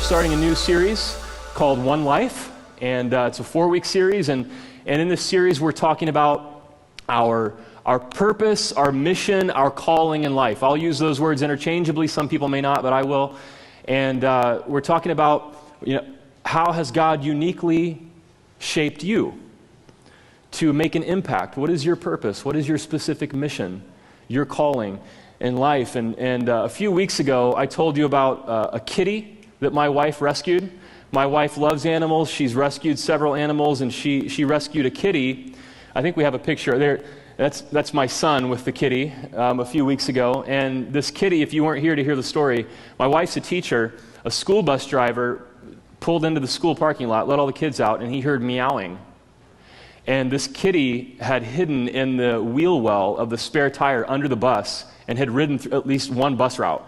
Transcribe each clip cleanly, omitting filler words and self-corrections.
starting a new series called One Life, and it's a 4-week series, and in this series we're talking about our purpose, our mission, our calling in life. I'll use those words interchangeably. Some people may not, but I will. And we're talking about, how has God uniquely shaped you to make an impact? What is your purpose? What is your specific mission, your calling in life? And a few weeks ago, I told you about a kitty that my wife rescued. My wife loves animals. She's rescued several animals, and she rescued a kitty. I think we have a picture there. That's my son with the kitty a few weeks ago. And this kitty, if you weren't here to hear the story, my wife's a teacher. A school bus driver pulled into the school parking lot, let all the kids out, and he heard meowing. And this kitty had hidden in the wheel well of the spare tire under the bus and had ridden at least one bus route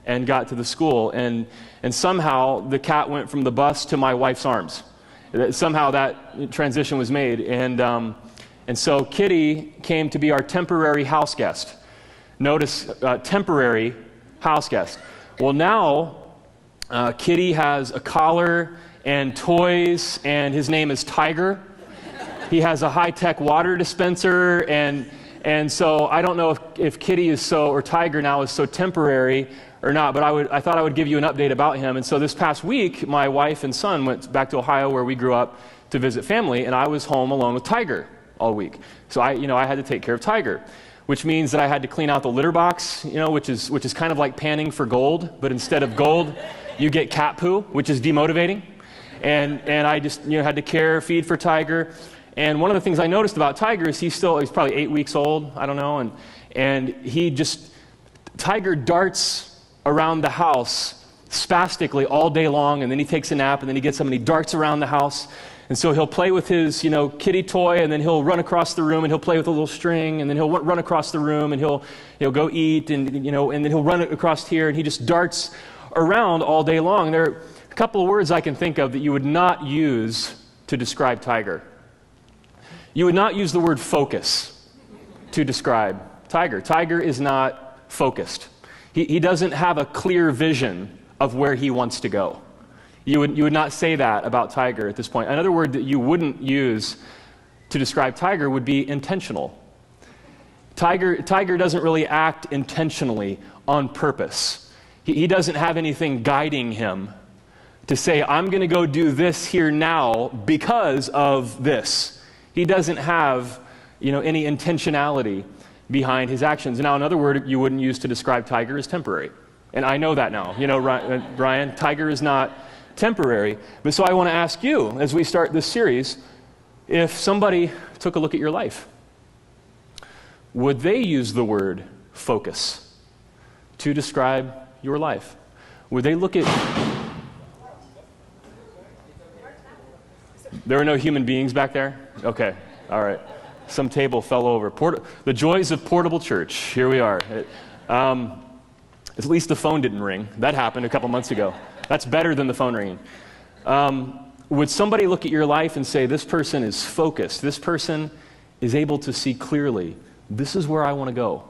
and got to the school. And somehow the cat went from the bus to my wife's arms. Somehow that transition was made. And so Kitty came to be our temporary house guest. Notice, temporary house guest. Well, now Kitty has a collar and toys, and his name is Tiger. He has a high-tech water dispenser, and so I don't know if Kitty is so, or Tiger now is so temporary or not, but I thought I would give you an update about him. And so this past week, my wife and son went back to Ohio, where we grew up, to visit family, and I was home alone with Tiger all week. So I had to take care of Tiger, which means that I had to clean out the litter box, which is kind of like panning for gold, but instead of gold, you get cat poo, which is demotivating. And I just had to feed for Tiger. And one of the things I noticed about Tiger is he's probably 8 weeks old, I don't know, and Tiger darts around the house spastically all day long, and then he takes a nap, and then he gets up and he darts around the house. And so he'll play with his, kitty toy, and then he'll run across the room, and he'll play with a little string, and then he'll run across the room, and he'll go eat, and then he'll run across here, and he just darts around all day long. There are a couple of words I can think of that you would not use to describe Tiger. You would not use the word focus to describe Tiger. Tiger is not focused. He doesn't have a clear vision of where he wants to go. You would not say that about Tiger at this point. Another word that you wouldn't use to describe Tiger would be intentional. Tiger doesn't really act intentionally on purpose. He doesn't have anything guiding him to say, I'm going to go do this here now because of this. He doesn't have, any intentionality behind his actions. Now, another word you wouldn't use to describe Tiger is temporary. And I know that now. Ryan, Tiger is not temporary. But so I want to ask you, as we start this series, if somebody took a look at your life, would they use the word focus to describe your life? Would they look at... There are no human beings back there? Okay, all right. Some table fell over. The joys of portable church. Here we are. At least the phone didn't ring. That happened a couple months ago. That's better than the phone ringing. Would somebody look at your life and say, this person is focused. This person is able to see clearly. This is where I want to go.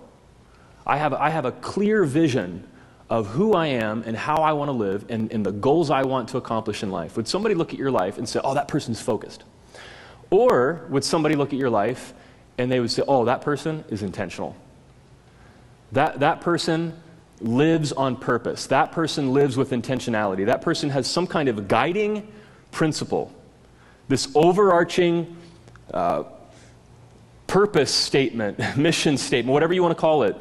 I have a clear vision of who I am and how I want to live and the goals I want to accomplish in life. Would somebody look at your life and say, oh, that person's focused? Or would somebody look at your life and they would say, oh, that person is intentional. That person lives on purpose. That person lives with intentionality. That person has some kind of guiding principle. This overarching purpose statement, mission statement, whatever you want to call it.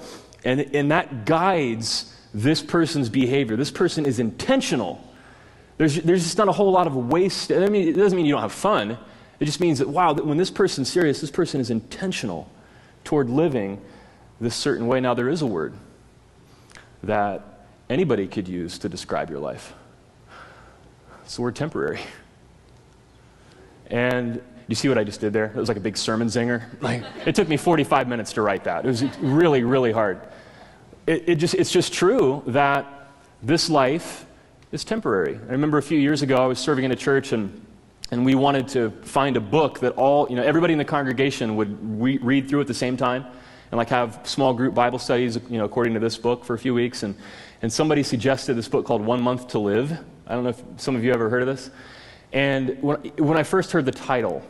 And that guides this person's behavior. This person is intentional. There's just not a whole lot of waste. I mean, it doesn't mean you don't have fun. It just means that, wow, when this person's serious, this person is intentional toward living this certain way. Now, there is a word that anybody could use to describe your life. It's the word temporary. And you see what I just did there? It was like a big sermon zinger. It took me 45 minutes to write that. It was really, really hard. It's just true that this life is temporary. I remember a few years ago, I was serving in a church, and we wanted to find a book that everybody in the congregation would read through at the same time. and like have small group Bible studies, according to this book for a few weeks. And somebody suggested this book called 1 Month to Live. I don't know if some of you ever heard of this. And when I first heard the title,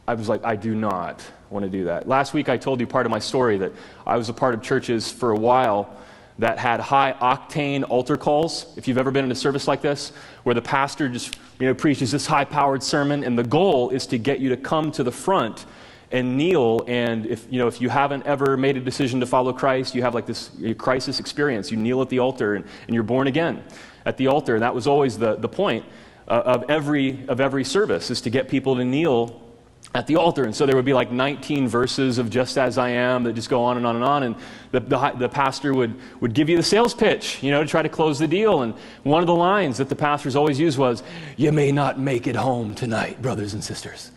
I was like, I do not want to do that. Last week I told you part of my story that I was a part of churches for a while that had high-octane altar calls. If you've ever been in a service like this, where the pastor just preaches this high-powered sermon, and the goal is to get you to come to the front and kneel, and if you haven't ever made a decision to follow Christ, you have like this crisis experience. You kneel at the altar, and you're born again at the altar. And that was always the point of every service, is to get people to kneel at the altar. And so there would be like 19 verses of Just As I Am that just go on and on and on, and the pastor would give you the sales pitch, to try to close the deal. And one of the lines that the pastors always used was, "You may not make it home tonight, brothers and sisters.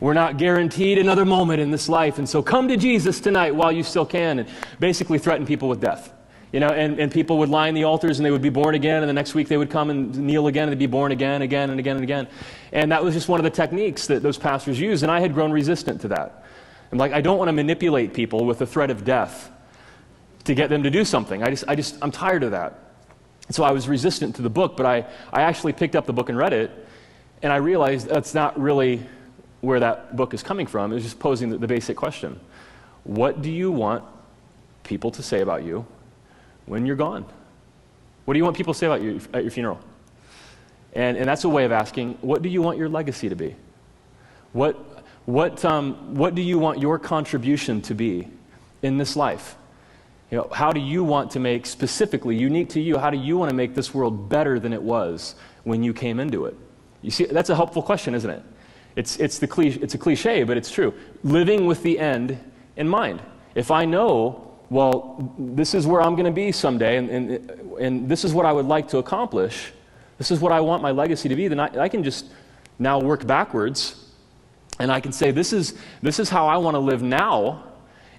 We're not guaranteed another moment in this life, and so come to Jesus tonight while you still can," and basically threaten people with death. And people would line the altars, and they would be born again, and the next week they would come and kneel again, and they'd be born again, again, and again, and again. And that was just one of the techniques that those pastors used, and I had grown resistant to that. I'm like, I don't want to manipulate people with the threat of death to get them to do something. I'm tired of that. And so I was resistant to the book, but I actually picked up the book and read it, and I realized that's not really where that book is coming from. It was just posing the basic question. What do you want people to say about you when you're gone? What do you want people to say about you at your funeral? And that's a way of asking, what do you want your legacy to be? What do you want your contribution to be in this life? How do you want to make, specifically, unique to you, how do you want to make this world better than it was when you came into it? You see, that's a helpful question, isn't it? It's a cliche, but it's true. Living with the end in mind. If I know, well, this is where I'm going to be someday, and this is what I would like to accomplish, this is what I want my legacy to be, then I can just now work backwards, and I can say, this is how I want to live now.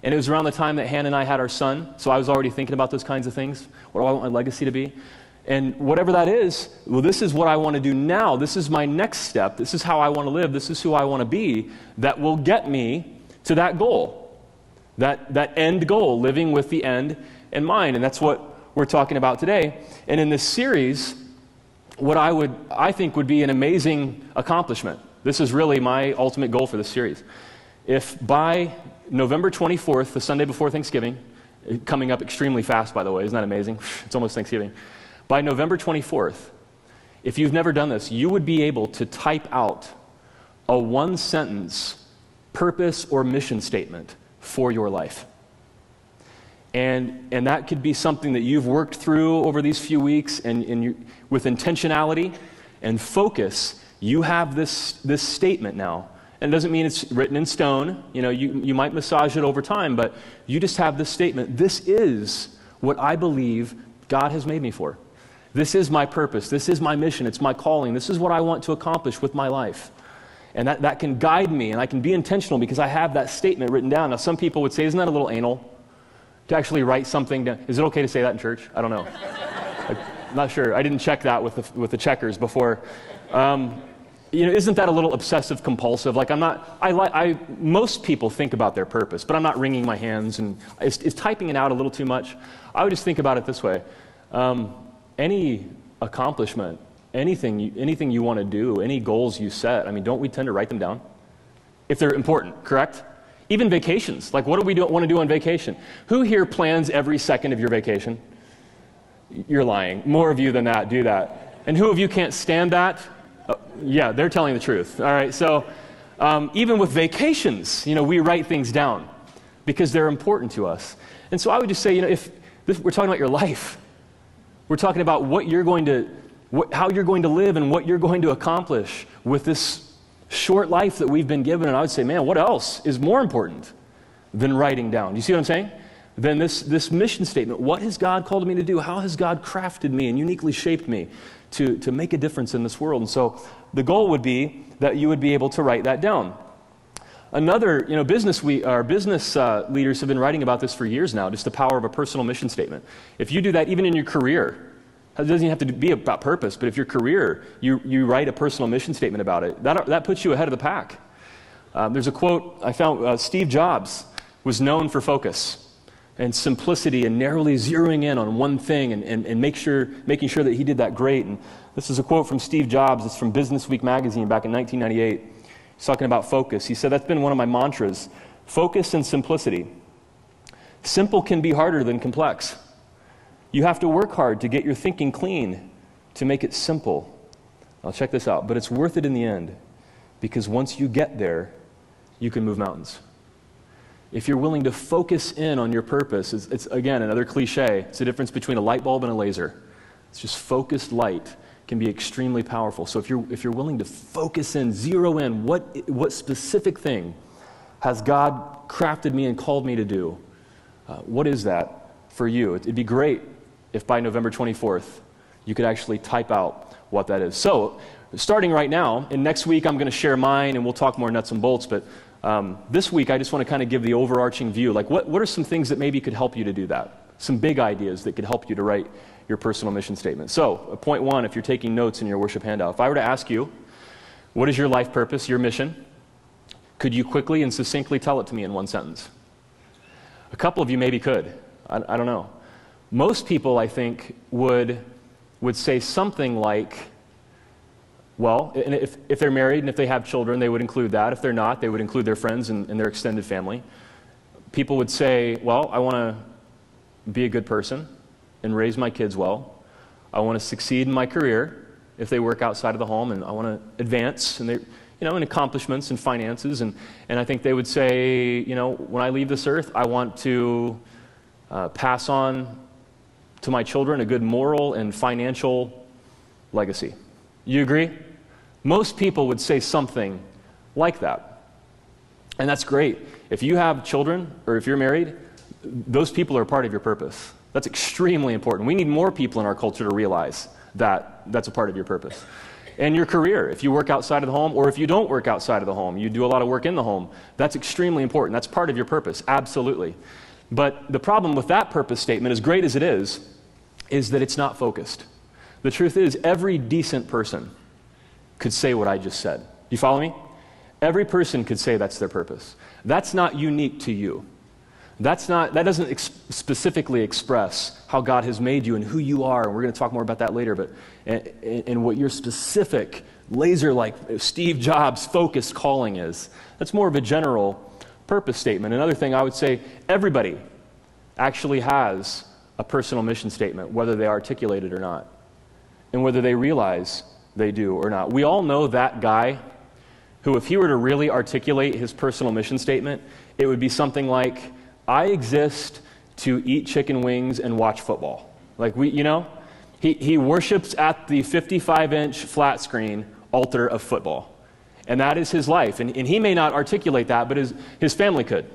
And it was around the time that Hannah and I had our son, so I was already thinking about those kinds of things. What do I want my legacy to be? And whatever that is, well, this is what I want to do now. This is my next step. This is how I want to live. This is who I want to be. That will get me to that goal, that end goal, living with the end in mind. And that's what we're talking about today. And in this series, what I think would be an amazing accomplishment. This is really my ultimate goal for this series. If by November 24th, the Sunday before Thanksgiving, coming up extremely fast, by the way, isn't that amazing? It's almost Thanksgiving. By November 24th, if you've never done this, you would be able to type out a one-sentence purpose or mission statement for your life. And that could be something that you've worked through over these few weeks, and you, with intentionality and focus, you have this statement now. And it doesn't mean it's written in stone. You might massage it over time, but you just have this statement. This is what I believe God has made me for. This is my purpose. This is my mission. It's my calling. This is what I want to accomplish with my life. And that can guide me, and I can be intentional because I have that statement written down. Now, some people would say, isn't that a little anal to actually write something down? Is it okay to say that in church? I don't know. I'm not sure. I didn't check that with the checkers before. Isn't that a little obsessive compulsive? Like most people think about their purpose, but I'm not wringing my hands, and is typing it out a little too much? I would just think about it this way. Any accomplishment, anything you want to do, any goals you set, don't we tend to write them down? If they're important, correct? Even vacations. Like, what do we want to do on vacation? Who here plans every second of your vacation? You're lying. More of you than that do that. And who of you can't stand that? Yeah, they're telling the truth. All right, so even with vacations, we write things down because they're important to us. And so I would just say, if we're talking about your life, we're talking about how you're going to live and what you're going to accomplish with this short life that we've been given. And I would say, man, what else is more important than writing down? Do you see what I'm saying? Then this mission statement. What has God called me to do? How has God crafted me and uniquely shaped me to make a difference in this world? And so the goal would be that you would be able to write that down. Another, business leaders have been writing about this for years now, just the power of a personal mission statement. If you do that even in your career, it doesn't have to be about purpose, but if your career, you write a personal mission statement about it, that puts you ahead of the pack. There's a quote I found, Steve Jobs was known for focus. and simplicity and narrowly zeroing in on one thing and making sure that he did that great. And this is a quote from Steve Jobs. It's from Business Week magazine back in 1998. He's talking about focus. He said, that's been one of my mantras, focus and simplicity. Simple can be harder than complex. You have to work hard to get your thinking clean, to make it simple. Now check this out, but it's worth it in the end, because once you get there, you can move mountains. If you're willing to focus in on your purpose, it's again, another cliche. It's the difference between a light bulb and a laser. It's just focused light can be extremely powerful. So if you're willing to focus in, zero in, what specific thing has God crafted me and called me to do? What is that for you? It'd be great if by November 24th, you could actually type out what that is. So starting right now, and next week I'm going to share mine and we'll talk more nuts and bolts, but this week, I just want to kind of give the overarching view. Like, what are some things that maybe could help you to do that? Some big ideas that could help you to write your personal mission statement. So, point one, if you're taking notes in your worship handout, if I were to ask you, what is your life purpose, your mission? Could you quickly and succinctly tell it to me in one sentence? A couple of you maybe could. I don't know. Most people, I think, would say something like, well, and if they're married and if they have children, they would include that. If they're not, they would include their friends and their extended family. People would say, well, I want to be a good person and raise my kids well. I want to succeed in my career if they work outside of the home, and I want to advance in accomplishments and finances. And I think they would say, when I leave this earth, I want to pass on to my children a good moral and financial legacy. You agree? Most people would say something like that. And that's great. If you have children or if you're married, those people are part of your purpose. That's extremely important. We need more people in our culture to realize that that's a part of your purpose. And your career, if you work outside of the home or if you don't work outside of the home, you do a lot of work in the home, that's extremely important. That's part of your purpose, absolutely. But the problem with that purpose statement, as great as it is that it's not focused. The truth is, every decent person could say what I just said. Do you follow me? Every person could say that's their purpose. That's not unique to you. That doesn't specifically express how God has made you and who you are, and we're going to talk more about that later, but and what your specific, laser-like, Steve Jobs focused calling is. That's more of a general purpose statement. Another thing I would say, everybody actually has a personal mission statement, whether they articulate it or not, and whether they realize they do or not. We all know that guy who, if he were to really articulate his personal mission statement, it would be something like, I exist to eat chicken wings and watch football. Like, he worships at the 55-inch flat screen altar of football. And that is his life. And he may not articulate that, but his family could.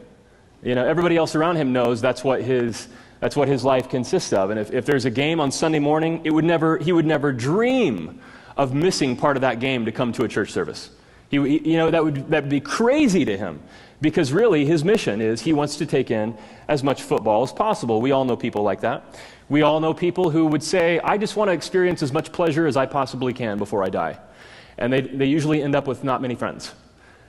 Everybody else around him knows that's what his life consists of. And if there's a game on Sunday morning, he would never dream of missing part of that game to come to a church service. That would be crazy to him, because really his mission is he wants to take in as much football as possible. We all know people like that. We all know people who would say, I just want to experience as much pleasure as I possibly can before I die. And they usually end up with not many friends.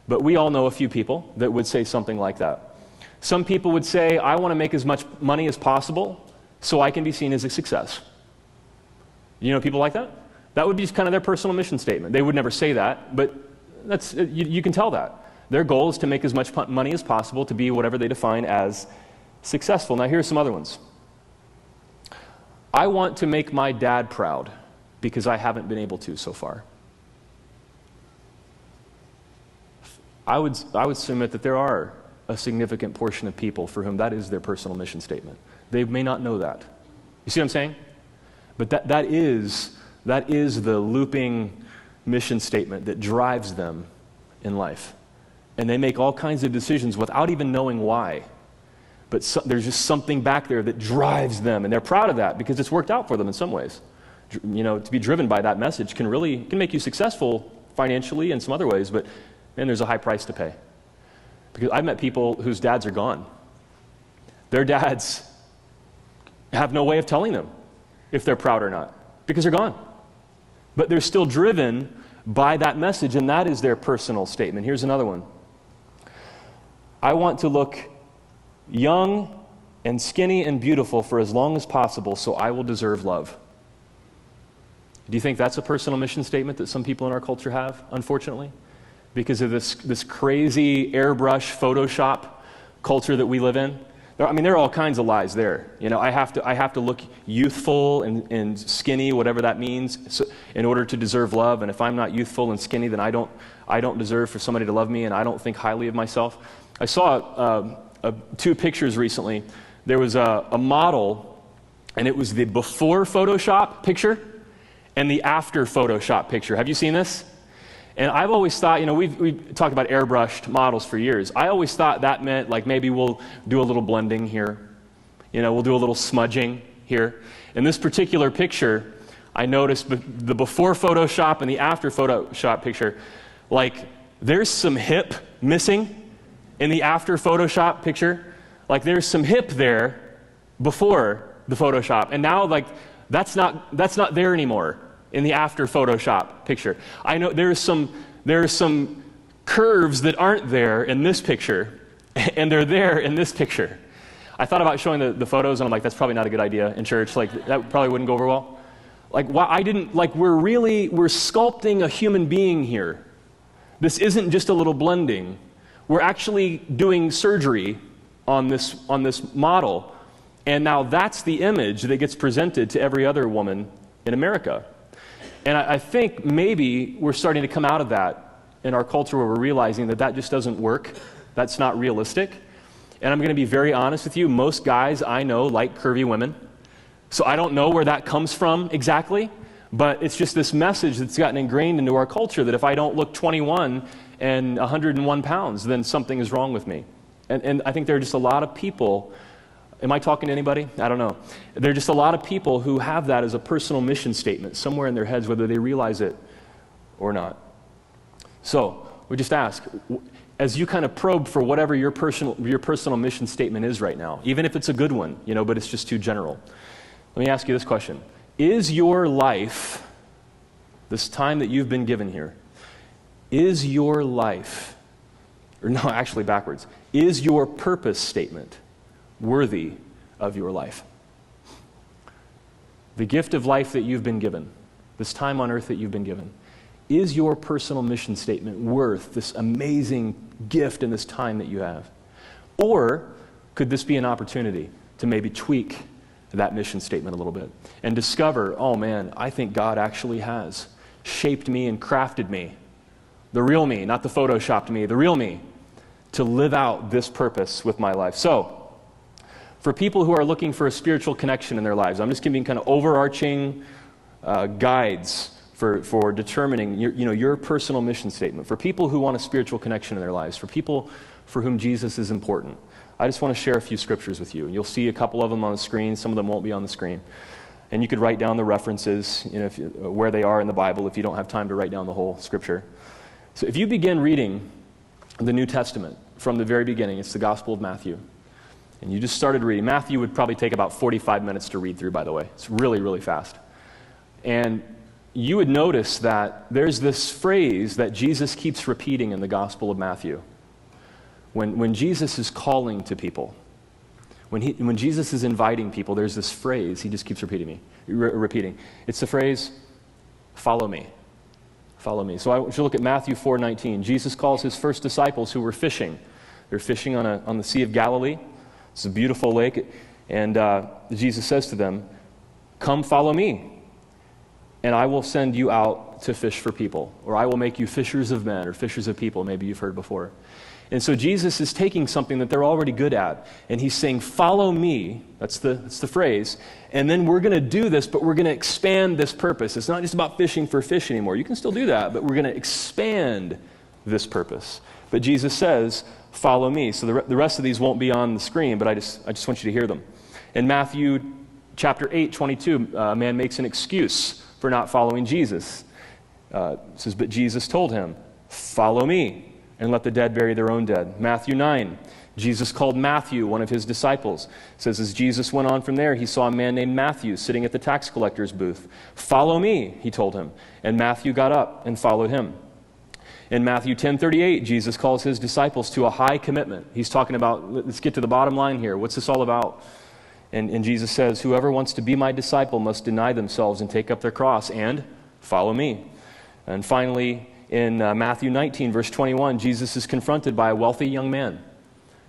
But we all know a few people that would say something like that. Some people would say, I want to make as much money as possible so I can be seen as a success. You know people like that? That would be kind of their personal mission statement. They would never say that, but you can tell that. Their goal is to make as much money as possible to be whatever they define as successful. Now here's some other ones. I want to make my dad proud because I haven't been able to so far. I would submit that there are a significant portion of people for whom that is their personal mission statement. They may not know that. You see what I'm saying? But that is the looping mission statement that drives them in life. And they make all kinds of decisions without even knowing why. But there's just something back there that drives them, and they're proud of that because it's worked out for them in some ways. To be driven by that message can make you successful financially in some other ways, but then there's a high price to pay. Because I've met people whose dads are gone. Their dads have no way of telling them if they're proud or not, because they're gone. But they're still driven by that message, and that is their personal statement. Here's another one. I want to look young and skinny and beautiful for as long as possible, so I will deserve love. Do you think that's a personal mission statement that some people in our culture have, unfortunately? Because of this crazy airbrush Photoshop culture that we live in? There are all kinds of lies there. I have to look youthful and skinny, whatever that means, in order to deserve love. And if I'm not youthful and skinny, then I don't deserve for somebody to love me, and I don't think highly of myself. I saw two pictures recently. There was a model, and it was the before Photoshop picture and the after Photoshop picture. Have you seen this? And I've always thought, we've talked about airbrushed models for years. I always thought that meant like maybe we'll do a little blending here. We'll do a little smudging here. In this particular picture, I noticed the before Photoshop and the after Photoshop picture, like there's some hip missing in the after Photoshop picture. Like there's some hip there before the Photoshop. And now like that's not there anymore in the after Photoshop picture. I know there are some curves that aren't there in this picture, and they're there in this picture. I thought about showing the photos, and I'm like, that's probably not a good idea in church. Like that probably wouldn't go over well. Like why we're sculpting a human being here. This isn't just a little blending. We're actually doing surgery on this model, and now that's the image that gets presented to every other woman in America. And I think maybe we're starting to come out of that in our culture where we're realizing that just doesn't work. That's not realistic. And I'm going to be very honest with you. Most guys I know like curvy women. So I don't know where that comes from exactly, but it's just this message that's gotten ingrained into our culture that if I don't look 21 and 101 pounds, then something is wrong with me. And I think there are just a lot of people. Am I talking to anybody? I don't know. There are just a lot of people who have that as a personal mission statement somewhere in their heads, whether they realize it or not. So we just ask, as you kind of probe for whatever your personal mission statement is right now, even if it's a good one, but it's just too general. Let me ask you this question. Is your life, this time that you've been given here, is your life, or no, actually backwards, is your purpose statement worthy of your life? The gift of life that you've been given, this time on earth that you've been given, is your personal mission statement worth this amazing gift and this time that you have? Or could this be an opportunity to maybe tweak that mission statement a little bit and discover, oh man, I think God actually has shaped me and crafted me, the real me, not the photoshopped me, the real me, to live out this purpose with my life. So, for people who are looking for a spiritual connection in their lives, I'm just giving kind of overarching guides for determining your personal mission statement. For people who want a spiritual connection in their lives, for people for whom Jesus is important, I just want to share a few scriptures with you. You'll see a couple of them on the screen. Some of them won't be on the screen. And you could write down the references, where they are in the Bible if you don't have time to write down the whole scripture. So if you begin reading the New Testament from the very beginning, it's the Gospel of Matthew, and you just started reading. Matthew would probably take about 45 minutes to read through, by the way. It's really, really fast. And you would notice that there's this phrase that Jesus keeps repeating in the Gospel of Matthew. When Jesus is calling to people, when Jesus is inviting people, there's this phrase he just keeps repeating. It's the phrase, follow me. Follow me. So I want you to look at Matthew 4:19. Jesus calls his first disciples who were fishing. They're fishing on the Sea of Galilee. It's a beautiful lake, and Jesus says to them, come follow me, and I will send you out to fish for people, or I will make you fishers of men, or fishers of people, maybe you've heard before. And so Jesus is taking something that they're already good at, and he's saying, follow me, that's the phrase, and then we're going to do this, but we're going to expand this purpose. It's not just about fishing for fish anymore. You can still do that, but we're going to expand this purpose. But Jesus says, follow me. So the rest of these won't be on the screen, but I just want you to hear them. In Matthew chapter 8:22, a man makes an excuse for not following Jesus. It says, but Jesus told him, follow me, and let the dead bury their own dead. Matthew 9, Jesus called Matthew, one of his disciples. It says, as Jesus went on from there, he saw a man named Matthew sitting at the tax collector's booth. Follow me, he told him. And Matthew got up and followed him. In Matthew 10:38, Jesus calls his disciples to a high commitment. He's talking about, let's get to the bottom line here. What's this all about? And Jesus says, whoever wants to be my disciple must deny themselves and take up their cross and follow me. And finally, in Matthew 19, verse 21, Jesus is confronted by a wealthy young man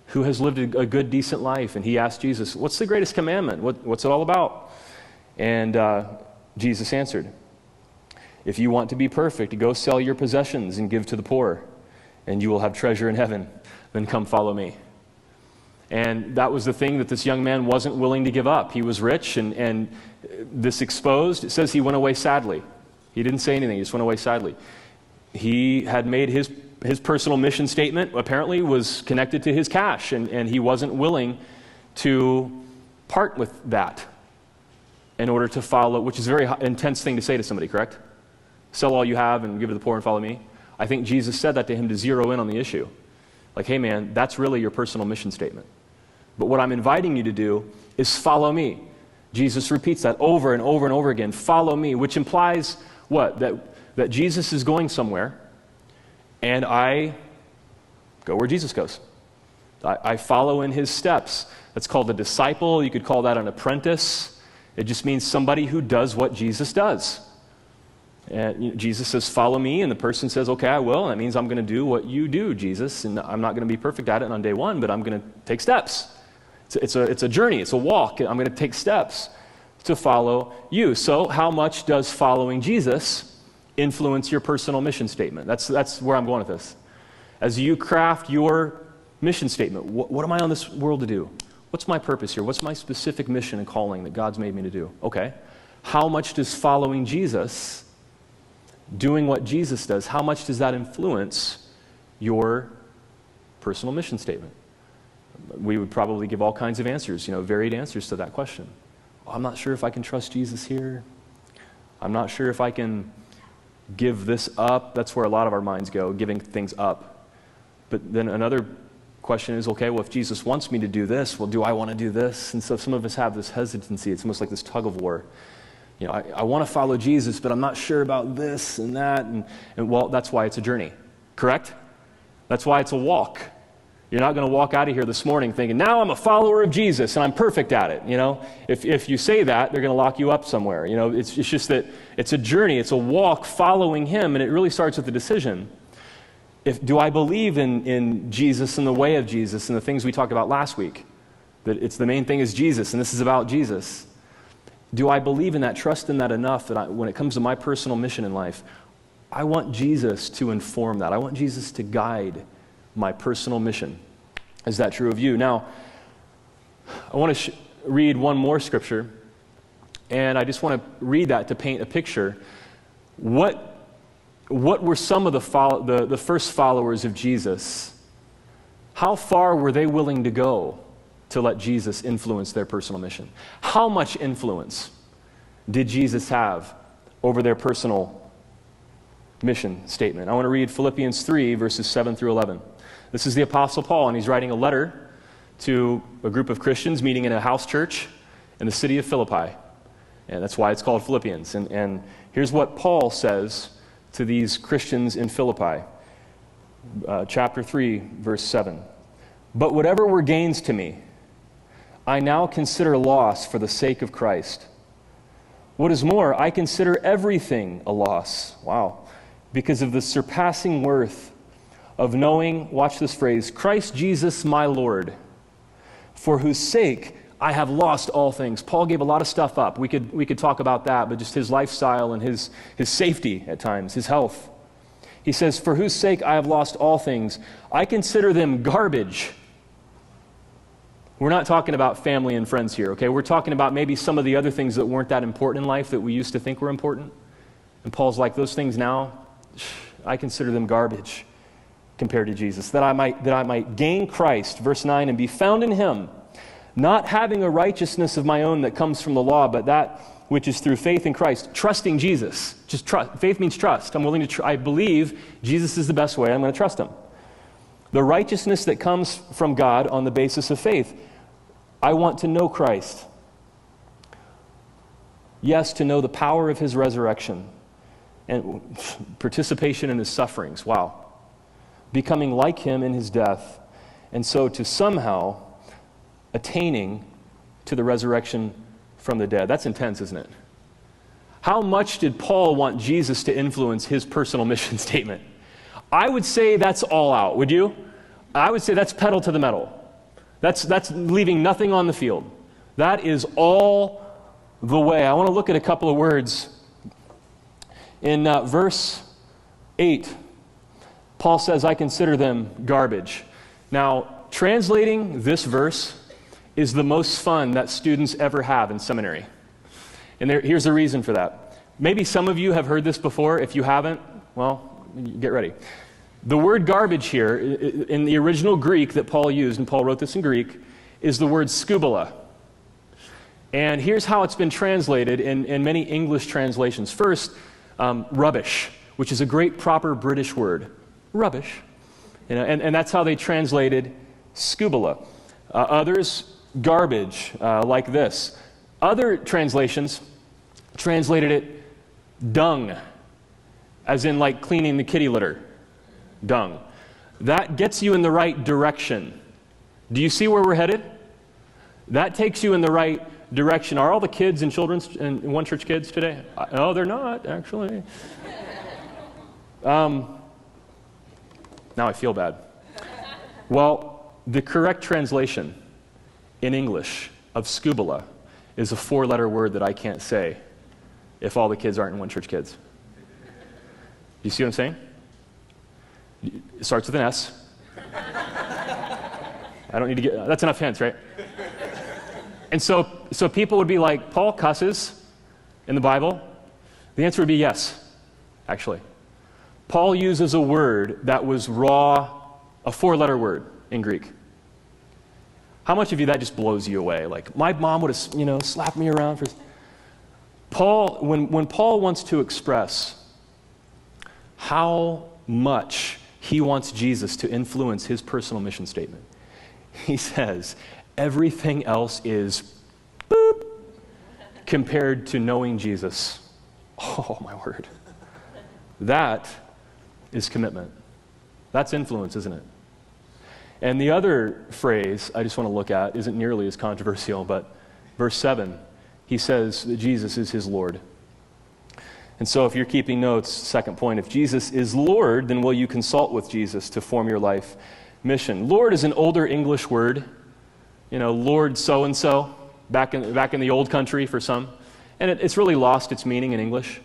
who has lived a good, decent life. And he asked Jesus, what's the greatest commandment? What's it all about? And Jesus answered, if you want to be perfect, go sell your possessions and give to the poor, and you will have treasure in heaven. Then come follow me. And that was the thing that this young man wasn't willing to give up. He was rich, and this exposed, it says he went away sadly. He didn't say anything, he just went away sadly. He had made his personal mission statement, apparently, was connected to his cash, and he wasn't willing to part with that in order to follow, which is a very intense thing to say to somebody, correct? Sell all you have and give to the poor and follow me. I think Jesus said that to him to zero in on the issue. Like, hey man, that's really your personal mission statement. But what I'm inviting you to do is follow me. Jesus repeats that over and over and over again. Follow me, which implies what? That Jesus is going somewhere, and I go where Jesus goes. I follow in his steps. That's called a disciple. You could call that an apprentice. It just means somebody who does what Jesus does. And Jesus says, follow me, and the person says, okay, I will. And that means I'm going to do what you do, Jesus, and I'm not going to be perfect at it on day one, but I'm going to take steps. It's a journey. It's a walk. I'm going to take steps to follow you. So how much does following Jesus influence your personal mission statement? That's where I'm going with this. As you craft your mission statement, what am I on this world to do? What's my purpose here? What's my specific mission and calling that God's made me to do? Okay. How much does following Jesus, doing what Jesus does, how much does that influence your personal mission statement? We would probably give all kinds of answers, varied answers to that question. I'm not sure if I can trust Jesus here. I'm not sure if I can give this up. That's where a lot of our minds go, giving things up. But then another question is, okay, well, if Jesus wants me to do this, well, do I want to do this? And so some of us have this hesitancy. It's almost like this tug of war. I want to follow Jesus, but I'm not sure about this and that. And well, that's why it's a journey, correct? That's why it's a walk. You're not going to walk out of here this morning thinking, now I'm a follower of Jesus and I'm perfect at it. If you say that, they're going to lock you up somewhere. It's just that it's a journey. It's a walk following him, and it really starts with the decision. Do I believe in Jesus and the way of Jesus and the things we talked about last week? That it's the main thing is Jesus, and this is about Jesus. Do I believe in that, trust in that enough that when it comes to my personal mission in life, I want Jesus to inform that. I want Jesus to guide my personal mission. Is that true of you? Now, I want to read one more scripture, and I just want to read that to paint a picture. What were some of the first followers of Jesus? How far were they willing to go to let Jesus influence their personal mission? How much influence did Jesus have over their personal mission statement? I want to read Philippians 3, verses 7 through 11. This is the Apostle Paul, and he's writing a letter to a group of Christians meeting in a house church in the city of Philippi. And that's why it's called Philippians. And here's what Paul says to these Christians in Philippi. Chapter 3, verse 7. But whatever were gains to me, I now consider loss for the sake of Christ. What is more, I consider everything a loss. Wow. Because of the surpassing worth of knowing, watch this phrase, Christ Jesus my Lord, for whose sake I have lost all things. Paul gave a lot of stuff up. We could talk about that, but just his lifestyle and his safety at times, his health. He says, for whose sake I have lost all things. I consider them garbage. We're not talking about family and friends here, okay? We're talking about maybe some of the other things that weren't that important in life that we used to think were important. And Paul's like, those things now, I consider them garbage compared to Jesus, that I might gain Christ, verse 9, and be found in him, not having a righteousness of my own that comes from the law, but that which is through faith in Christ, trusting Jesus. Just trust. Faith means trust. I'm willing to I believe Jesus is the best way. I'm going to trust him. The righteousness that comes from God on the basis of faith. I want to know Christ. Yes, to know the power of his resurrection and participation in his sufferings. Wow. becoming like him in his death, and so to somehow attaining to the resurrection from the dead. That's intense, isn't it? How much did Paul want Jesus to influence his personal mission statement? I would say that's all out, would you? I would say that's pedal to the metal. That's leaving nothing on the field. That is all the way. I want to look at a couple of words. In verse 8, Paul says, I consider them garbage. Now, translating this verse is the most fun that students ever have in seminary. And here's the reason for that. Maybe some of you have heard this before. If you haven't, well, get ready. The word garbage here, in the original Greek that Paul used, and Paul wrote this in Greek, is the word skubala. And here's how it's been translated in many English translations. First, rubbish, which is a great proper British word. Rubbish. And that's how they translated skubala. Others, garbage, like this. Other translations translated it dung, as in like cleaning the kitty litter. Dung. That gets you in the right direction. Do you see where we're headed? That takes you in the right direction. Are all the kids in children's and One Church kids today? No, they're not, actually. Now I feel bad. Well, the correct translation in English of skubala is a 4-letter word that I can't say if all the kids aren't in One Church kids. You see what I'm saying? It starts with an S. I don't need to get, that's enough hints, right? And so people would be like, Paul cusses in the Bible? The answer would be yes, actually. Paul uses a word that was raw, a 4-letter word in Greek. How much of you that just blows you away? Like, my mom would have, slapped me around for... Paul, when Paul wants to express how much he wants Jesus to influence his personal mission statement, he says, everything else is boop compared to knowing Jesus. Oh, my word. That is commitment. That's influence, isn't it? And the other phrase I just want to look at isn't nearly as controversial, but verse 7, he says that Jesus is his Lord. And so if you're keeping notes, second point, if Jesus is Lord, then will you consult with Jesus to form your life mission? Lord is an older English word, Lord so-and-so, back in the old country for some. And it's really lost its meaning in English.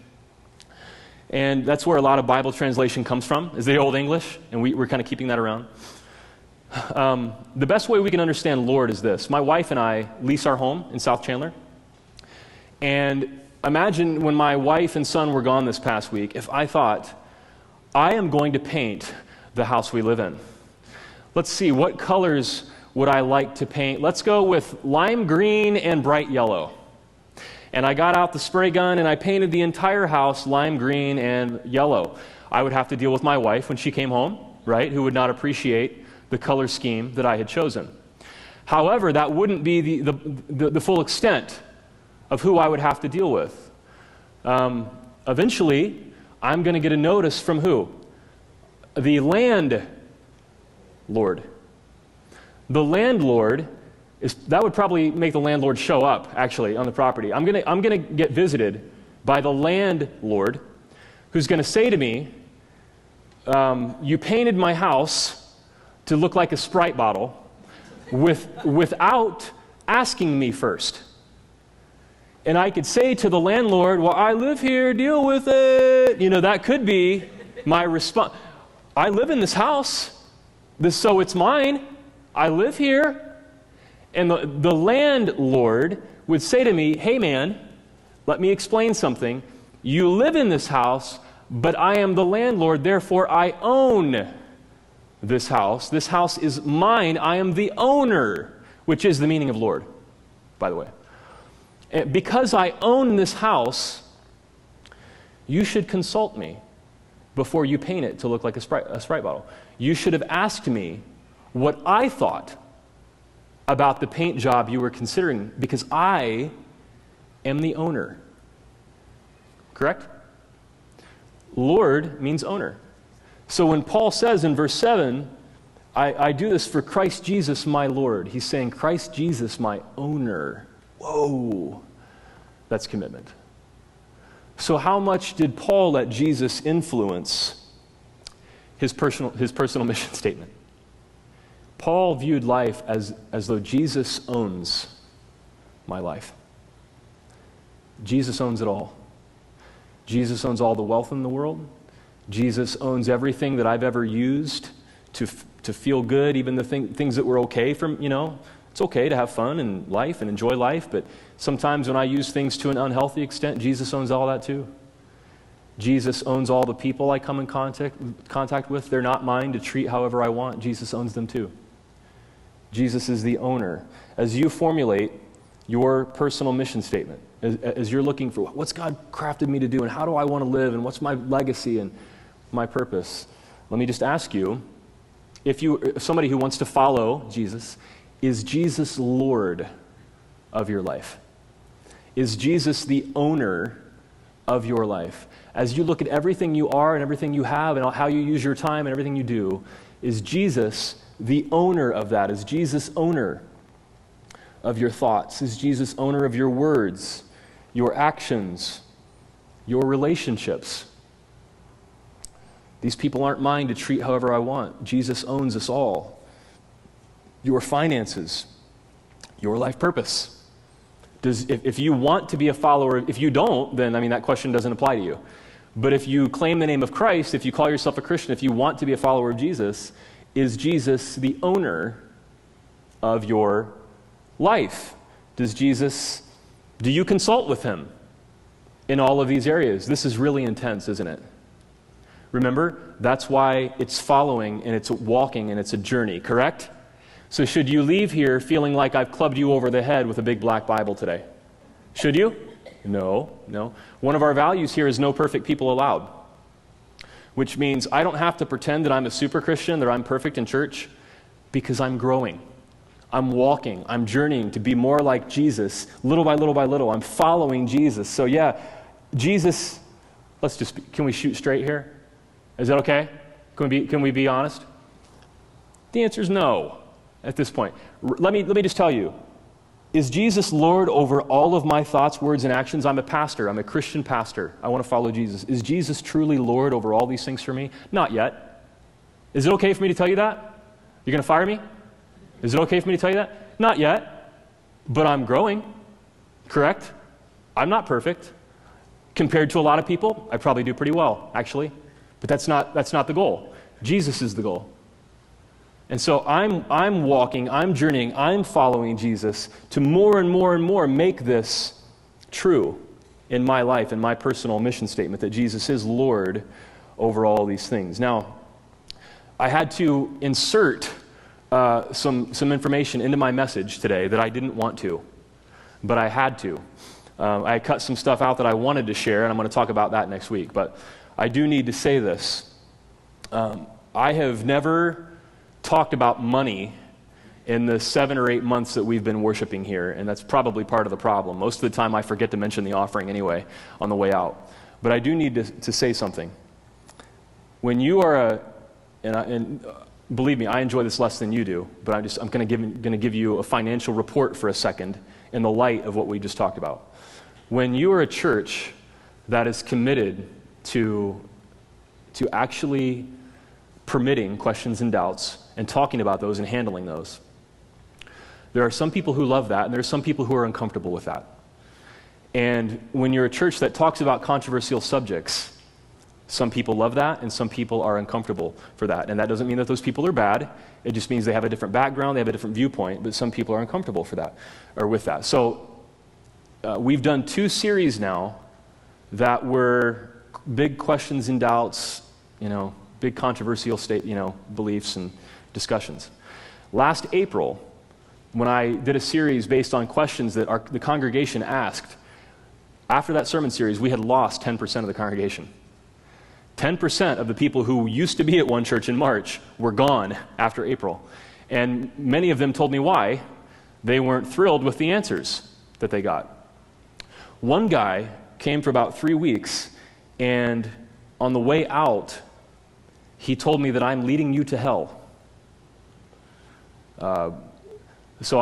And that's where a lot of Bible translation comes from, is the Old English, and we're kind of keeping that around. The best way we can understand Lord is this. My wife and I lease our home in South Chandler. And imagine when my wife and son were gone this past week, if I thought, I am going to paint the house we live in. Let's see, what colors would I like to paint? Let's go with lime green and bright yellow. And I got out the spray gun and I painted the entire house lime green and yellow. I would have to deal with my wife when she came home, right, who would not appreciate the color scheme that I had chosen. However, that wouldn't be the full extent of who I would have to deal with. Eventually, I'm going to get a notice from who? The landlord. The landlord that would probably make the landlord show up, actually, on the property. I'm going to get visited by the landlord, who's going to say to me, you painted my house to look like a Sprite bottle without asking me first. And I could say to the landlord, well, I live here, deal with it. That could be my response. I live in this house, so it's mine. I live here. And the landlord would say to me, hey man, let me explain something. You live in this house, but I am the landlord, therefore I own this house. This house is mine. I am the owner, which is the meaning of Lord, by the way. And because I own this house, you should consult me before you paint it to look like a Sprite bottle. You should have asked me what I thought about the paint job you were considering, because I am the owner. Correct? Lord means owner. So when Paul says in verse 7, I do this for Christ Jesus my Lord, he's saying Christ Jesus my owner. Whoa, that's commitment. So how much did Paul let Jesus influence his personal mission statement? Paul viewed life as though Jesus owns my life. Jesus owns it all. Jesus owns all the wealth in the world. Jesus owns everything that I've ever used to feel good, even the things that were okay from, it's okay to have fun in life and enjoy life, but sometimes when I use things to an unhealthy extent, Jesus owns all that too. Jesus owns all the people I come in contact with. They're not mine to treat however I want. Jesus owns them too. Jesus is the owner. As you formulate your personal mission statement, as you're looking for what's God crafted me to do and how do I want to live and what's my legacy and my purpose, let me just ask you, if somebody who wants to follow Jesus, is Jesus Lord of your life? Is Jesus the owner of your life? As you look at everything you are and everything you have and how you use your time and everything you do, is Jesus the owner of that? Is Jesus owner of your thoughts? Is Jesus owner of your words, your actions, your relationships? These people aren't mine to treat however I want. Jesus owns us all. Your finances, your life purpose. If you want to be a follower, if you don't, then that question doesn't apply to you. But if you claim the name of Christ, if you call yourself a Christian, if you want to be a follower of Jesus, is Jesus the owner of your life? Do you consult with him in all of these areas? This is really intense, isn't it? Remember, that's why it's following and it's walking and it's a journey, correct? So should you leave here feeling like I've clubbed you over the head with a big black Bible today? Should you? No. One of our values here is no perfect people allowed, which means I don't have to pretend that I'm a super Christian, that I'm perfect in church, because I'm growing. I'm walking. I'm journeying to be more like Jesus, little by little by little. I'm following Jesus. So yeah, Jesus, can we shoot straight here? Is that okay? Can we be honest? The answer is no at this point. Let me just tell you, is Jesus Lord over all of my thoughts, words, and actions? I'm a pastor. I'm a Christian pastor. I want to follow Jesus. Is Jesus truly Lord over all these things for me? Not yet. Is it okay for me to tell you that? You're going to fire me? Is it okay for me to tell you that? Not yet. But I'm growing. Correct? I'm not perfect. Compared to a lot of people, I probably do pretty well, actually. But that's not the goal. Jesus is the goal. And so I'm walking, I'm journeying, I'm following Jesus to more and more and more make this true in my life, in my personal mission statement, that Jesus is Lord over all these things. Now, I had to insert some information into my message today that I didn't want to, but I had to. I cut some stuff out that I wanted to share, and I'm going to talk about that next week. But I do need to say this. I have never talked about money in the 7 or 8 months that we've been worshiping here, and that's probably part of the problem. Most of the time I forget to mention the offering anyway on the way out. But I do need to say something. When you are and believe me, I enjoy this less than you do, but I'm going to give you a financial report for a second in the light of what we just talked about. When you are a church that is committed to actually permitting questions and doubts and talking about those and handling those, there are some people who love that, and there are some people who are uncomfortable with that. And when you're a church that talks about controversial subjects, some people love that, and some people are uncomfortable for that. And that doesn't mean that those people are bad. It just means they have a different background, they have a different viewpoint, but some people are uncomfortable for that, or with that. So we've done 2 series now that were big questions and doubts, big controversial beliefs and discussions. Last April, when I did a series based on questions that the congregation asked, after that sermon series, we had lost 10% of the congregation. 10% of the people who used to be at one church in March were gone after April. And many of them told me why. They weren't thrilled with the answers that they got. One guy came for about 3 weeks, and on the way out, he told me that I'm leading you to hell. So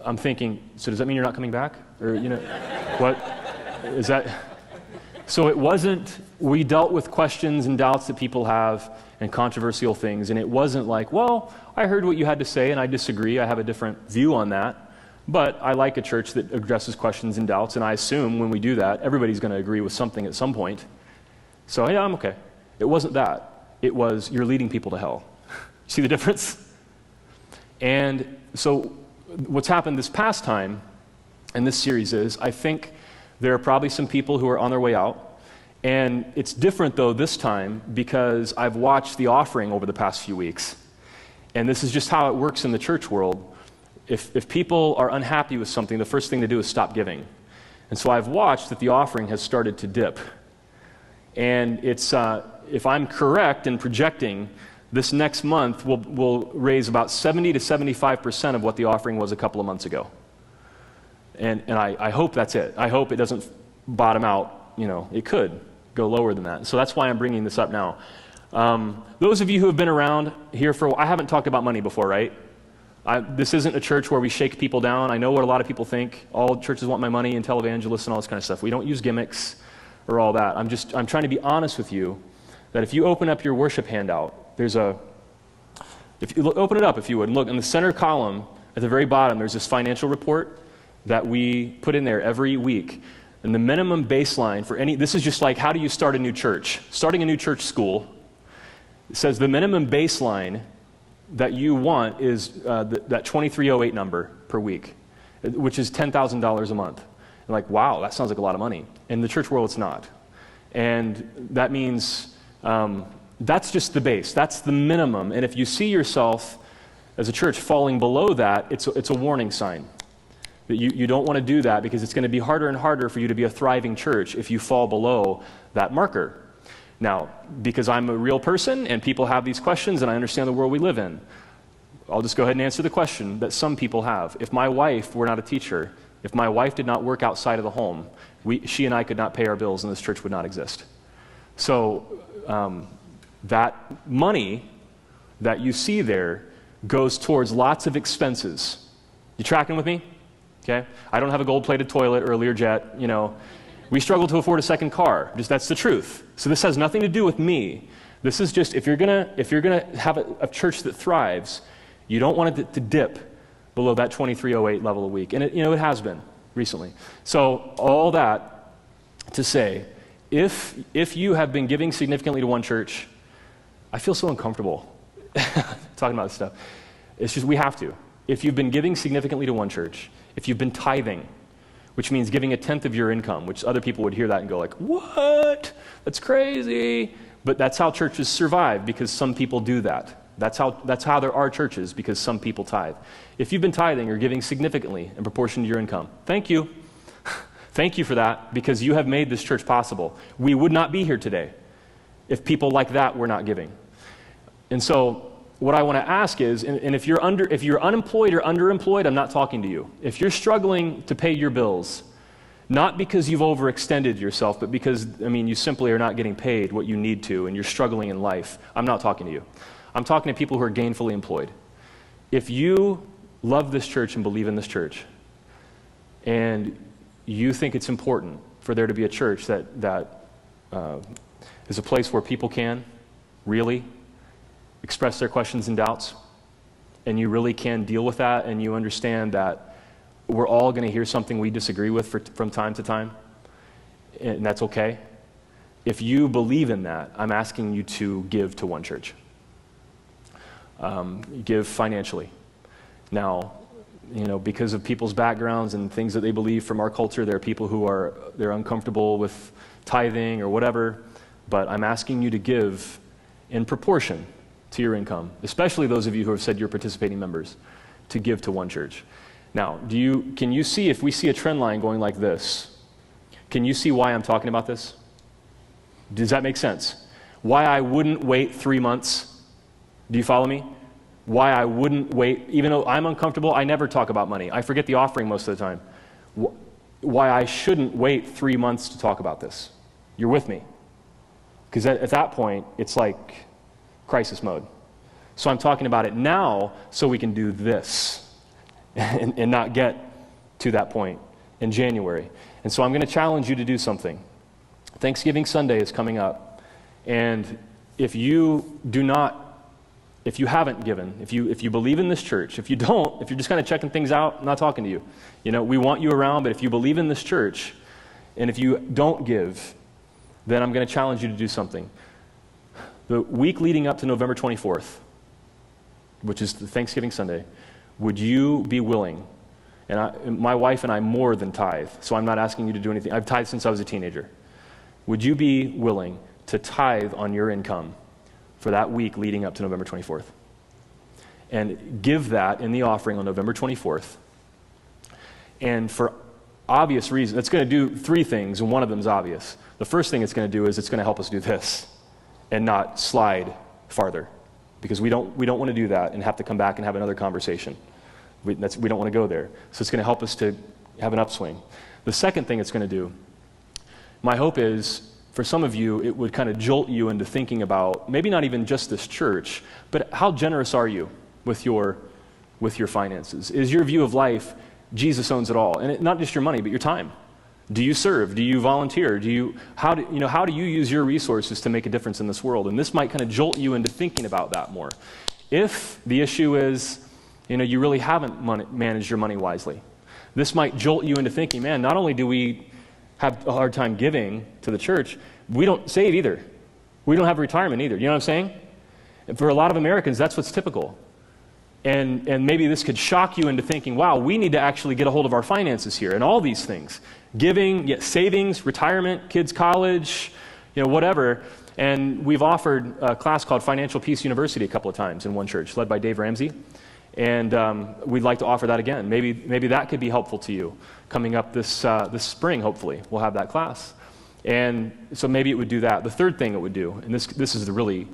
I'm thinking, so does that mean you're not coming back? Or, what is that? So it wasn't, we dealt with questions and doubts that people have and controversial things, and it wasn't like, well, I heard what you had to say and I disagree, I have a different view on that, but I like a church that addresses questions and doubts, and I assume when we do that, everybody's going to agree with something at some point. So yeah, I'm okay. It wasn't that. It was, you're leading people to hell. See the difference? And so what's happened this past time in this series is, I think there are probably some people who are on their way out. And it's different, though, this time because I've watched the offering over the past few weeks. And this is just how it works in the church world. If people are unhappy with something, the first thing to do is stop giving. And so I've watched that the offering has started to dip. And it's, if I'm correct in projecting, this next month we'll raise about 70 to 75% of what the offering was a couple of months ago. And I hope that's it. I hope it doesn't bottom out. It could go lower than that. So that's why I'm bringing this up now. Those of you who have been around here for a while, I haven't talked about money before, right? This isn't a church where we shake people down. I know what a lot of people think. All churches want my money and televangelists and all this kind of stuff. We don't use gimmicks or all that. I'm trying to be honest with you that if you open up your worship handout, if you open it up, if you would, and look in the center column at the very bottom, there's this financial report that we put in there every week. And the minimum baseline for this is just like, how do you start a new church? Starting a new church school, it says the minimum baseline that you want is that 2308 number per week, which is $10,000 a month. And like, wow, that sounds like a lot of money. In the church world, it's not. And that means that's just the base. That's the minimum. And if you see yourself as a church falling below that, it's a warning sign. That you don't want to do that because it's going to be harder and harder for you to be a thriving church if you fall below that marker. Now, because I'm a real person and people have these questions and I understand the world we live in, I'll just go ahead and answer the question that some people have. If my wife were not a teacher, if my wife did not work outside of the home, she and I could not pay our bills and this church would not exist. So that money that you see there goes towards lots of expenses. You tracking with me? Okay? I don't have a gold-plated toilet or a Learjet, We struggle to afford a second car. That's the truth. So this has nothing to do with me. This is just, if you're gonna have a church that thrives, you don't want it to dip below that 2308 level a week. And it has been recently. So all that to say, if you have been giving significantly to one church, I feel so uncomfortable talking about this stuff. It's just, we have to. If you've been giving significantly to one church, if you've been tithing, which means giving 1/10 of your income, which other people would hear that and go like, what? That's crazy. But that's how churches survive, because some people do that. That's how there are churches, because some people tithe. If you've been tithing or giving significantly in proportion to your income, thank you. Thank you for that, because you have made this church possible. We would not be here today if people like that were not giving. And so what I want to ask is, and if you're unemployed or underemployed, I'm not talking to you. If you're struggling to pay your bills, not because you've overextended yourself, but because, you simply are not getting paid what you need to, and you're struggling in life, I'm not talking to you. I'm talking to people who are gainfully employed. If you love this church and believe in this church, and you think it's important for there to be a church that is a place where people can really express their questions and doubts, and you really can deal with that, and you understand that we're all going to hear something we disagree with from time to time, and that's okay. If you believe in that, I'm asking you to give to one church. Give financially. Now, because of people's backgrounds and things that they believe from our culture, there are people who they're uncomfortable with tithing or whatever, but I'm asking you to give in proportion to your income, especially those of you who have said you're participating members, to give to one church. Now, can you see, if we see a trend line going like this, can you see why I'm talking about this? Does that make sense? Why I wouldn't wait 3 months? Do you follow me? Why I wouldn't wait, even though I'm uncomfortable, I never talk about money. I forget the offering most of the time. Why I shouldn't wait 3 months to talk about this. You're with me? Because at that point, it's like, crisis mode. So I'm talking about it now so we can do this and not get to that point in January. And so I'm going to challenge you to do something. Thanksgiving Sunday is coming up, and if you haven't given, if you believe in this church, if you don't, if you're just kind of checking things out, I'm not talking to you. We want you around, but if you believe in this church, and if you don't give, then I'm going to challenge you to do something. The week leading up to November 24th, which is the Thanksgiving Sunday, would you be willing? And my wife and I more than tithe, so I'm not asking you to do anything. I've tithed since I was a teenager. Would you be willing to tithe on your income for that week leading up to November 24th? And give that in the offering on November 24th. And for obvious reasons, it's going to do three things, and one of them is obvious. The first thing it's going to do is it's going to help us do this and not slide farther, because we don't want to do that and have to come back and have another conversation. We don't want to go there. So it's going to help us to have an upswing. The second thing it's going to do, my hope is, for some of you, it would kind of jolt you into thinking about maybe not even just this church, but how generous are you with your finances? Is your view of life, Jesus owns it all? And not just your money, but your time. Do you serve? Do you volunteer? How do you use your resources to make a difference in this world? And this might kind of jolt you into thinking about that more. If the issue is, you really haven't managed your money wisely, this might jolt you into thinking, man, not only do we have a hard time giving to the church, we don't save either. We don't have retirement either. You know what I'm saying? And for a lot of Americans, that's what's typical. And maybe this could shock you into thinking, wow, we need to actually get a hold of our finances here and all these things. Giving, savings, retirement, kids' college, whatever. And we've offered a class called Financial Peace University a couple of times in one church, led by Dave Ramsey. And we'd like to offer that again. Maybe that could be helpful to you coming up this spring, hopefully. We'll have that class. And so maybe it would do that. The third thing it would do, and this is the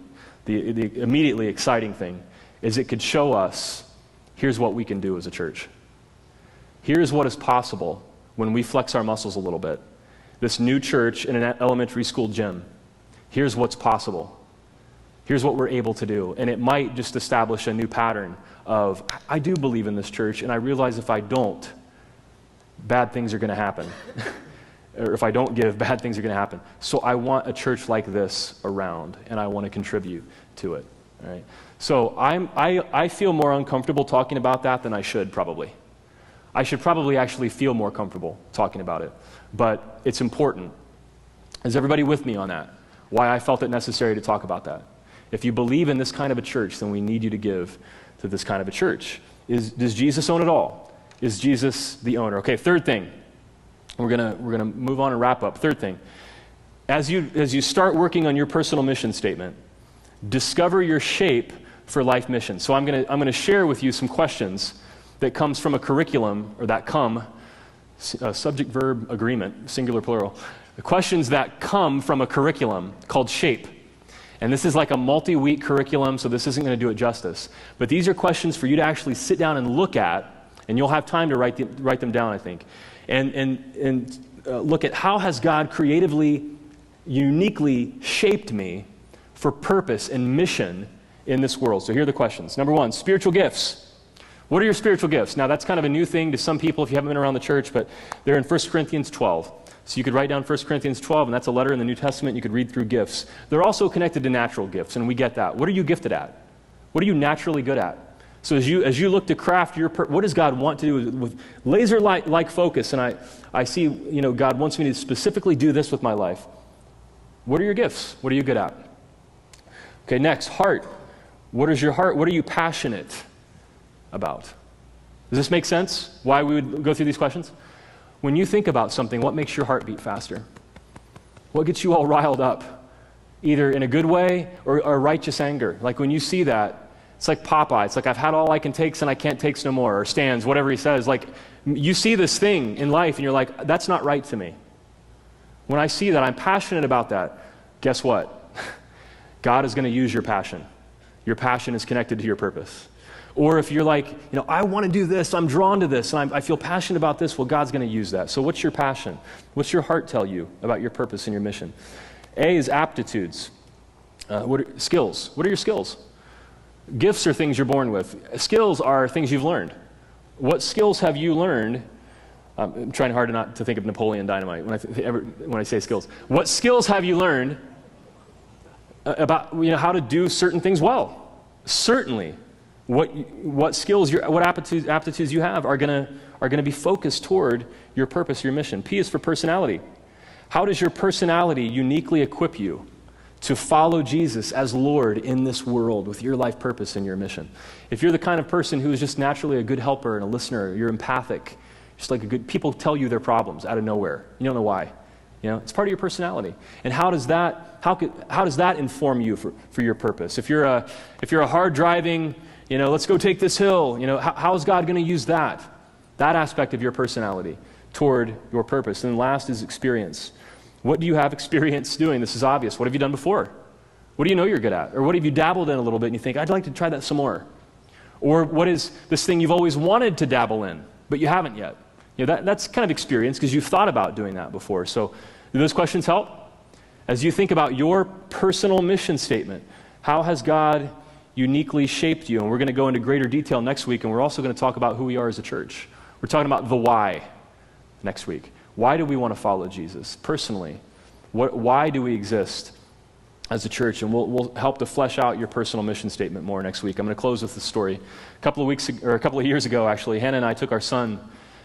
immediately exciting thing, is it could show us, here's what we can do as a church. Here's what is possible when we flex our muscles a little bit. This new church in an elementary school gym, here's what's possible. Here's what we're able to do. And it might just establish a new pattern of, I do believe in this church, and I realize if I don't, bad things are going to happen. Or if I don't give, bad things are going to happen. So I want a church like this around, and I want to contribute to it. All right? So I feel more uncomfortable talking about that than I should probably. I should probably actually feel more comfortable talking about it. But it's important. Is everybody with me on that? Why I felt it necessary to talk about that. If you believe in this kind of a church, then we need you to give to this kind of a church. Does Jesus own it all? Is Jesus the owner? Okay, third thing. We're gonna move on and wrap up. Third thing. As you start working on your personal mission statement, discover your shape for life mission. So I'm gonna share with you some questions that comes from a curriculum, or that come, subject verb agreement, singular plural, the questions that come from a curriculum called SHAPE. And this is like a multi-week curriculum, so this isn't going to do it justice. But these are questions for you to actually sit down and look at, and you'll have time to write them down, I think. And look at how has God creatively, uniquely shaped me for purpose and mission in this world. So here are the questions. Number one, spiritual gifts. What are your spiritual gifts? Now that's kind of a new thing to some people if you haven't been around the church, but they're in 1 Corinthians 12. So you could write down 1 Corinthians 12, and that's a letter in the New Testament. You could read through gifts. They're also connected to natural gifts, and we get that. What are you gifted at? What are you naturally good at? So as you look to craft what does God want to do with laser-like focus? And I see, God wants me to specifically do this with my life. What are your gifts? What are you good at? Okay, next, heart. What is your heart? What are you passionate about? Does this make sense? Why we would go through these questions? When you think about something, what makes your heart beat faster? What gets you all riled up? Either in a good way or righteous anger. Like when you see that, it's like Popeye. It's like, I've had all I can takes and I can't takes no more. Or Stan's, whatever he says. Like, you see this thing in life and you're like, that's not right to me. When I see that, I'm passionate about that. Guess what? God is going to use your passion. Your passion is connected to your purpose. Or if you're like, I want to do this, I'm drawn to this, and I feel passionate about this, well, God's going to use that. So what's your passion? What's your heart tell you about your purpose and your mission? A is aptitudes. Skills. What are your skills? Gifts are things you're born with. Skills are things you've learned. What skills have you learned? I'm trying hard not to think of Napoleon Dynamite when I say skills. What skills have you learned about how to do certain things well? Certainly, what skills, what aptitudes you have are gonna be focused toward your purpose, your mission. P is for personality. How does your personality uniquely equip you to follow Jesus as Lord in this world with your life purpose and your mission? If you're the kind of person who is just naturally a good helper and a listener, you're empathic, just like people tell you their problems out of nowhere. You don't know why. It's part of your personality. And how does that inform you for your purpose? If you're a hard driving, let's go take this hill, how is God going to use that aspect of your personality toward your purpose? And last is experience. What do you have experience doing? This is obvious. What have you done before? What do you know you're good at? Or what have you dabbled in a little bit and you think, I'd like to try that some more? Or what is this thing you've always wanted to dabble in, but you haven't yet? That's kind of experience because you've thought about doing that before. So do those questions help? As you think about your personal mission statement, how has God uniquely shaped you? And we're going to go into greater detail next week, and we're also going to talk about who we are as a church. We're talking about the why next week. Why do we want to follow Jesus personally? Why do we exist as a church? And we'll help to flesh out your personal mission statement more next week. I'm going to close with this story. A couple of years ago, actually, Hannah and I took our son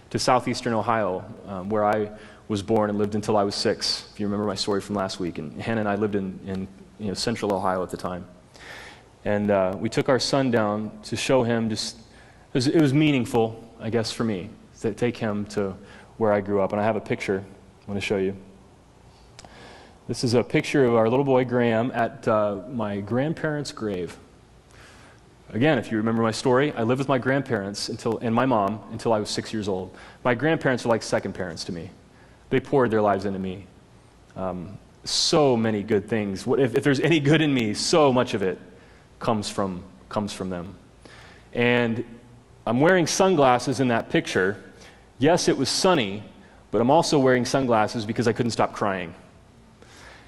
to southeastern Ohio, where I was born and lived until I was 6. If you remember my story from last week, and Hannah and I lived in central Ohio at the time. And we took our son down to show him. It was meaningful, I guess, for me to take him to where I grew up. And I have a picture I want to show you. This is a picture of our little boy Graham at my grandparents' grave. Again, if you remember my story, I lived with my grandparents and my mom until I was 6 years old. My grandparents are like second parents to me. They poured their lives into me. So many good things. If there's any good in me, so much of it comes from them. And I'm wearing sunglasses in that picture. Yes, it was sunny, but I'm also wearing sunglasses because I couldn't stop crying.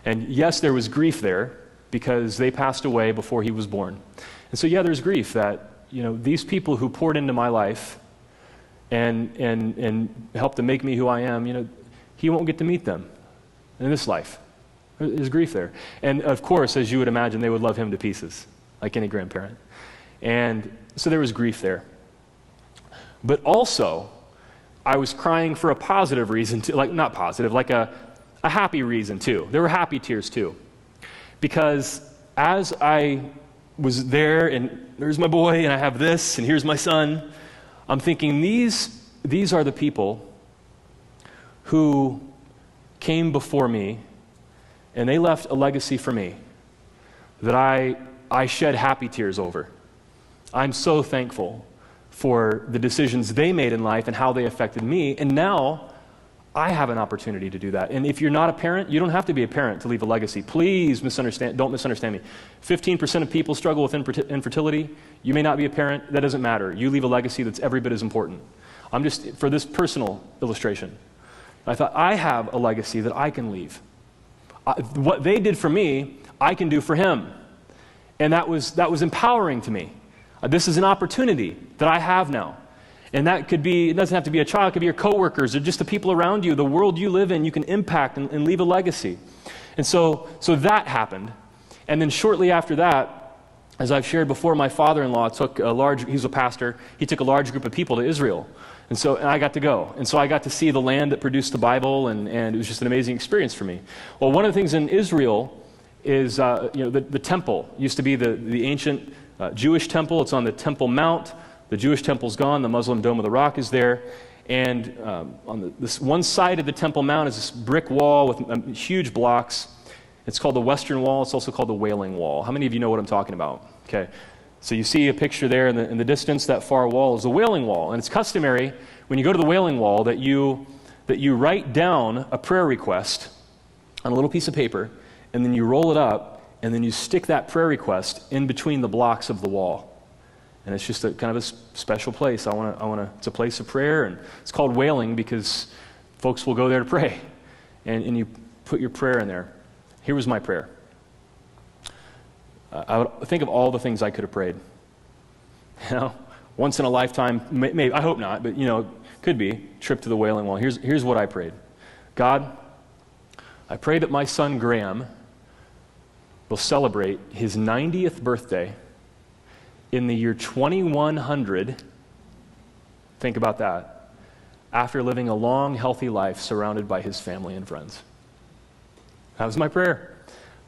And yes, there was grief there because they passed away before he was born. And so there's grief that, these people who poured into my life and helped to make me who I am, he won't get to meet them in this life. There's grief there. And of course, as you would imagine, they would love him to pieces, like any grandparent. And so there was grief there. But also, I was crying for a positive reason too, not positive, like a happy reason too. There were happy tears too. Because as I was there, and there's my boy, and I have this, and here's my son, I'm thinking these are the people who came before me, and they left a legacy for me that I shed happy tears over. I'm so thankful for the decisions they made in life and how they affected me, and now I have an opportunity to do that. And if you're not a parent, you don't have to be a parent to leave a legacy. Please don't misunderstand me. 15% of people struggle with infertility. You may not be a parent. That doesn't matter. You leave a legacy that's every bit as important. I'm just, for this personal illustration, I thought I have a legacy that I can leave. What they did for me, I can do for him. And that was empowering to me. This is an opportunity that I have now. And that could be, it doesn't have to be a child, it could be your coworkers or just the people around you, the world you live in, you can impact and leave a legacy. And so that happened. And then shortly after that, as I've shared before, my father-in-law he's a pastor, he took a large group of people to Israel. And I got to go. And so I got to see the land that produced the Bible, and it was just an amazing experience for me. Well, one of the things in Israel is, the temple used to be the ancient Jewish temple. It's on the Temple Mount. The Jewish temple's gone. The Muslim Dome of the Rock is there. And on this one side of the Temple Mount is this brick wall with huge blocks. It's called the Western Wall. It's also called the Wailing Wall. How many of you know what I'm talking about? Okay. So you see a picture there in the distance. That far wall is the Wailing Wall. And it's customary when you go to the Wailing Wall that you write down a prayer request on a little piece of paper, and then you roll it up, and then you stick that prayer request in between the blocks of the wall. And it's just a kind of a special place. It's a place of prayer, and it's called wailing because folks will go there to pray. And you put your prayer in there. Here was my prayer. I would think of all the things I could have prayed. You know, once in a lifetime, maybe, I hope not, but, could be, trip to the Wailing Wall. Here's what I prayed. God, I pray that my son Graham will celebrate his 90th birthday in the year 2100. Think about that. After living a long, healthy life surrounded by his family and friends. That was my prayer.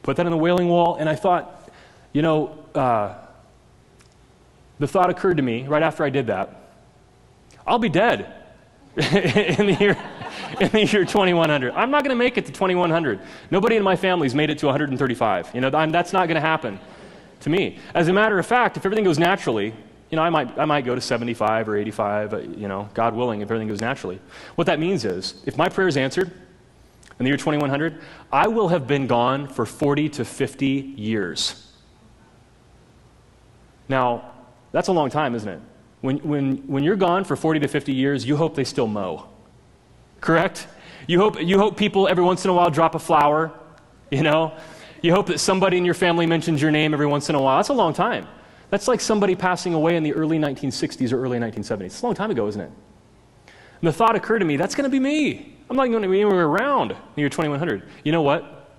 Put that on the Wailing Wall, and I thought, the thought occurred to me right after I did that. I'll be dead in the year 2100. I'm not going to make it to 2100. Nobody in my family's made it to 135. That's not going to happen to me. As a matter of fact, if everything goes naturally, I might go to 75 or 85, God willing, if everything goes naturally. What that means is, if my prayer is answered in the year 2100, I will have been gone for 40 to 50 years. Now, that's a long time, isn't it? When you're gone for 40 to 50 years, you hope they still mow. Correct? You hope people every once in a while drop a flower, You hope that somebody in your family mentions your name every once in a while. That's a long time. That's like somebody passing away in the early 1960s or early 1970s. It's a long time ago, isn't it? And the thought occurred to me, that's going to be me. I'm not going to be anywhere around in the year 2100. You know what?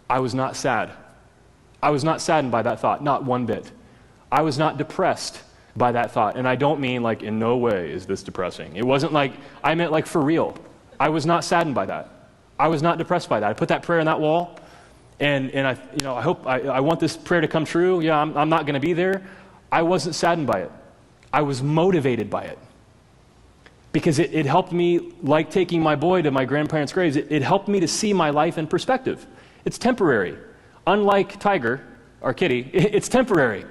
I was not sad. I was not saddened by that thought, not one bit. I was not depressed by that thought. And I don't mean like, in no way is this depressing. It wasn't like, I meant like for real. I was not saddened by that. I was not depressed by that. I put that prayer on that wall, and I hope, I want this prayer to come true. Yeah, I'm not going to be there. I wasn't saddened by it. I was motivated by it. Because it helped me, like taking my boy to my grandparents' graves, it helped me to see my life in perspective. It's temporary. Unlike Tiger, our kitty, it's temporary.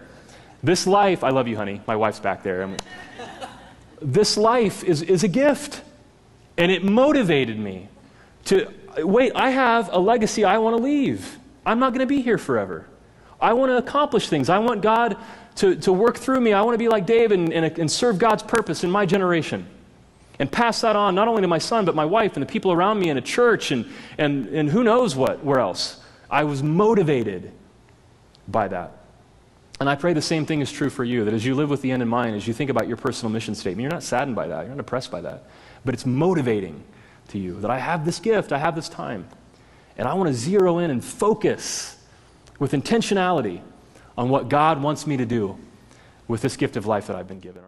This life, I love you, honey. My wife's back there. This life is a gift. And it motivated me to, wait, I have a legacy I want to leave. I'm not going to be here forever. I want to accomplish things. I want God to work through me. I want to be like Dave and serve God's purpose in my generation. And pass that on not only to my son, but my wife and the people around me in a church and who knows where else. I was motivated by that. And I pray the same thing is true for you, that as you live with the end in mind, as you think about your personal mission statement, you're not saddened by that, you're not depressed by that, but it's motivating to you that I have this gift, I have this time, and I want to zero in and focus with intentionality on what God wants me to do with this gift of life that I've been given.